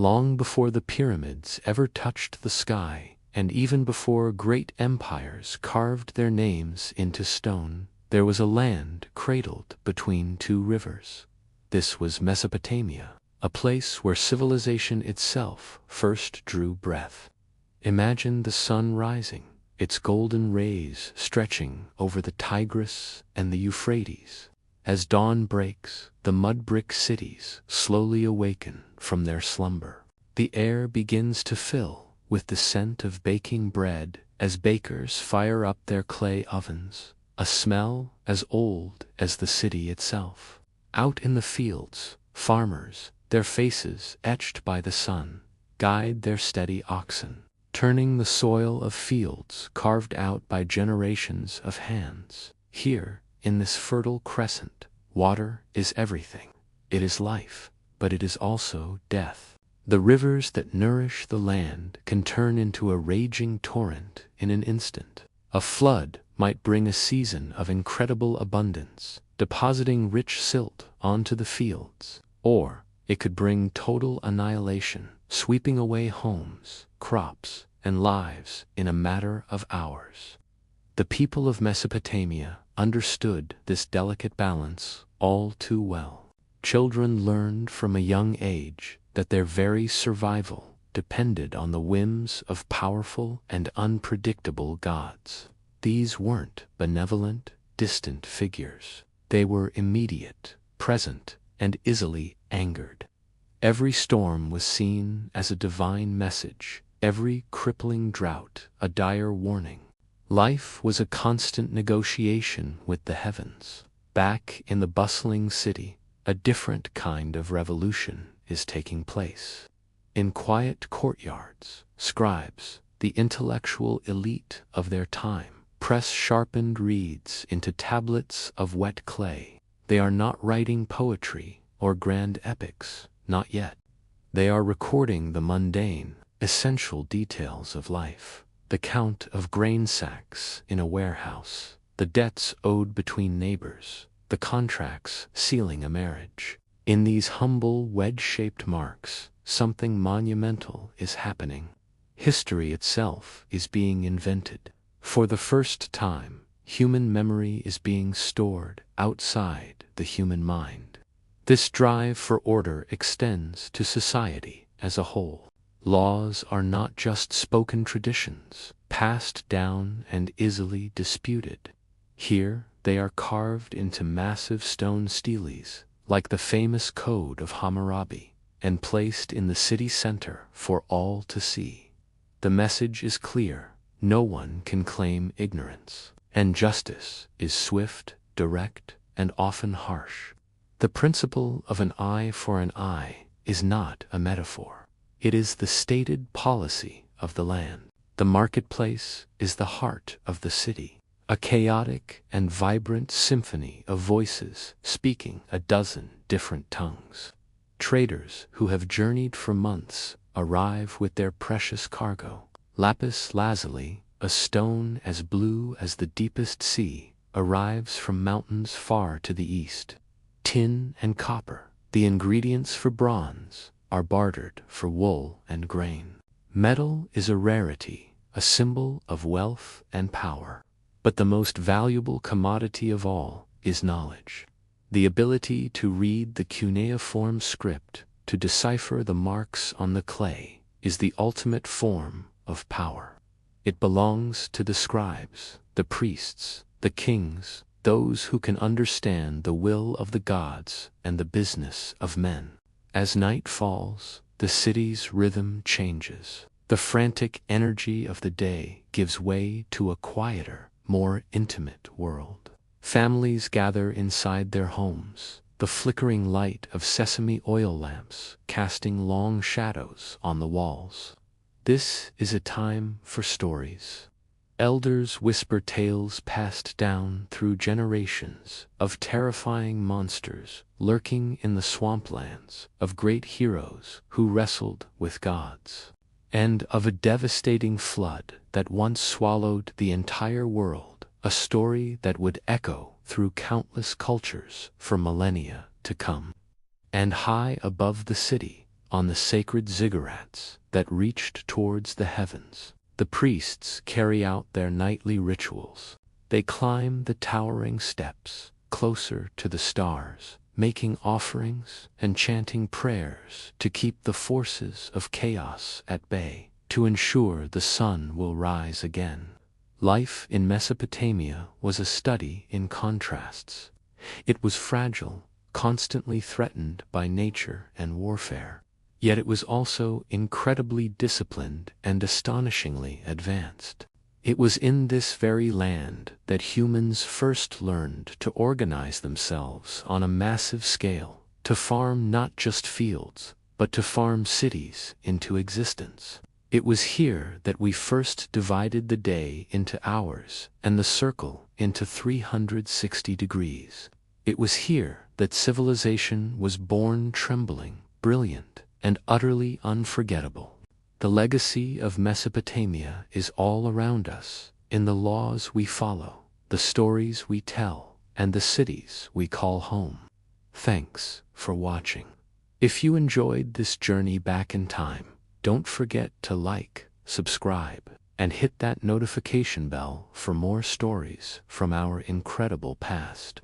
Long before the pyramids ever touched the sky, and even before great empires carved their names into stone, there was a land cradled between two rivers. This was Mesopotamia, a place where civilization itself first drew breath. Imagine the sun rising, its golden rays stretching over the Tigris and the Euphrates. As dawn breaks, the mud-brick cities slowly awaken from their slumber. The air begins to fill with the scent of baking bread as bakers fire up their clay ovens, a smell as old as the city itself. Out in the fields, farmers, their faces etched by the sun, guide their steady oxen, turning the soil of fields carved out by generations of hands. Here, in this fertile crescent, water is everything. It is life, but it is also death. The rivers that nourish the land can turn into a raging torrent in an instant. A flood might bring a season of incredible abundance, depositing rich silt onto the fields, or it could bring total annihilation, sweeping away homes, crops, and lives in a matter of hours. The people of Mesopotamia understood this delicate balance all too well. Children learned from a young age that their very survival depended on the whims of powerful and unpredictable gods. These weren't benevolent, distant figures. They were immediate, present, and easily angered. Every storm was seen as a divine message, every crippling drought a dire warning. Life was a constant negotiation with the heavens. Back in the bustling city, a different kind of revolution is taking place. In quiet courtyards, scribes, the intellectual elite of their time, press sharpened reeds into tablets of wet clay. They are not writing poetry or grand epics, not yet. They are recording the mundane, essential details of life. The count of grain sacks in a warehouse, the debts owed between neighbors, the contracts sealing a marriage. In these humble wedge-shaped marks, something monumental is happening. History itself is being invented. For the first time, human memory is being stored outside the human mind. This drive for order extends to society as a whole. Laws are not just spoken traditions, passed down and easily disputed. Here, they are carved into massive stone steles, like the famous Code of Hammurabi, and placed in the city center for all to see. The message is clear: no one can claim ignorance, and justice is swift, direct, and often harsh. The principle of an eye for an eye is not a metaphor. It is the stated policy of the land. The marketplace is the heart of the city, a chaotic and vibrant symphony of voices speaking a dozen different tongues. Traders who have journeyed for months arrive with their precious cargo. Lapis lazuli, a stone as blue as the deepest sea, arrives from mountains far to the east. Tin and copper, the ingredients for bronze, are bartered for wool and grain. Metal is a rarity, a symbol of wealth and power. But the most valuable commodity of all is knowledge. The ability to read the cuneiform script, to decipher the marks on the clay, is the ultimate form of power. It belongs to the scribes, the priests, the kings, those who can understand the will of the gods and the business of men. As night falls, the city's rhythm changes. The frantic energy of the day gives way to a quieter, more intimate world. Families gather inside their homes, the flickering light of sesame oil lamps casting long shadows on the walls. This is a time for stories. Elders whisper tales passed down through generations of terrifying monsters lurking in the swamplands, of great heroes who wrestled with gods, and of a devastating flood that once swallowed the entire world, a story that would echo through countless cultures for millennia to come. And high above the city, on the sacred ziggurats that reached towards the heavens. The priests carry out their nightly rituals. They climb the towering steps closer to the stars, making offerings and chanting prayers to keep the forces of chaos at bay, to ensure the sun will rise again. Life in Mesopotamia was a study in contrasts. It was fragile, constantly threatened by nature and warfare. Yet it was also incredibly disciplined and astonishingly advanced. It was in this very land that humans first learned to organize themselves on a massive scale, to farm not just fields, but to farm cities into existence. It was here that we first divided the day into hours and the circle into 360 degrees. It was here that civilization was born, trembling, brilliant, and utterly unforgettable. The legacy of Mesopotamia is all around us, in the laws we follow, the stories we tell, and the cities we call home. Thanks for watching. If you enjoyed this journey back in time, don't forget to like, subscribe, and hit that notification bell for more stories from our incredible past.